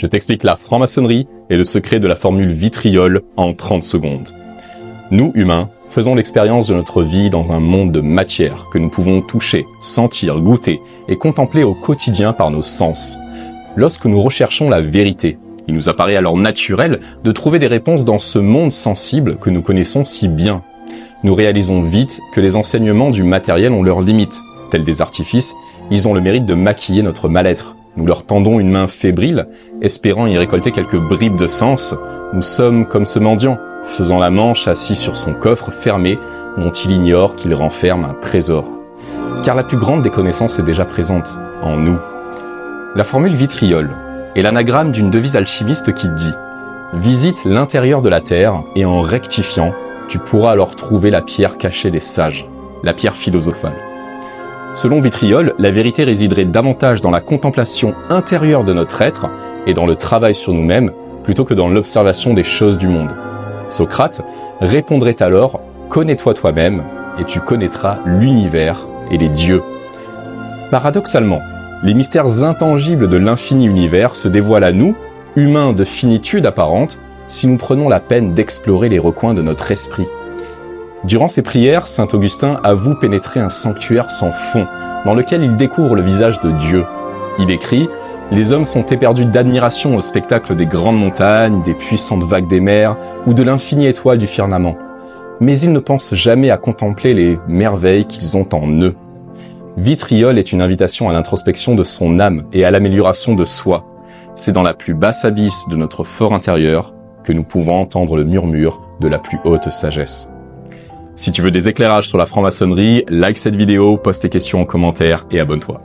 Je t'explique la franc-maçonnerie et le secret de la formule vitriol en 30 secondes. Nous, humains, faisons l'expérience de notre vie dans un monde de matière que nous pouvons toucher, sentir, goûter et contempler au quotidien par nos sens. Lorsque nous recherchons la vérité, il nous apparaît alors naturel de trouver des réponses dans ce monde sensible que nous connaissons si bien. Nous réalisons vite que les enseignements du matériel ont leurs limites. Tels des artifices, ils ont le mérite de maquiller notre mal-être. Nous leur tendons une main fébrile, espérant y récolter quelques bribes de sens. Nous sommes comme ce mendiant, faisant la manche assis sur son coffre fermé, dont il ignore qu'il renferme un trésor. Car la plus grande des connaissances est déjà présente, en nous. La formule vitriol est l'anagramme d'une devise alchimiste qui dit « Visite l'intérieur de la terre et en rectifiant, tu pourras alors trouver la pierre cachée des sages, la pierre philosophale. » Selon Vitriol, la vérité résiderait davantage dans la contemplation intérieure de notre être et dans le travail sur nous-mêmes, plutôt que dans l'observation des choses du monde. Socrate répondrait alors « Connais-toi toi-même et tu connaîtras l'univers et les dieux. » Paradoxalement, les mystères intangibles de l'infini univers se dévoilent à nous, humains de finitude apparente, si nous prenons la peine d'explorer les recoins de notre esprit. Durant ses prières, saint Augustin avoue pénétrer un sanctuaire sans fond, dans lequel il découvre le visage de Dieu. Il écrit « Les hommes sont éperdus d'admiration au spectacle des grandes montagnes, des puissantes vagues des mers ou de l'infinie étoile du firmament. Mais ils ne pensent jamais à contempler les merveilles qu'ils ont en eux. » Vitriol est une invitation à l'introspection de son âme et à l'amélioration de soi. C'est dans la plus basse abysse de notre fort intérieur que nous pouvons entendre le murmure de la plus haute sagesse. Si tu veux des éclairages sur la franc-maçonnerie, like cette vidéo, poste tes questions en commentaire et abonne-toi.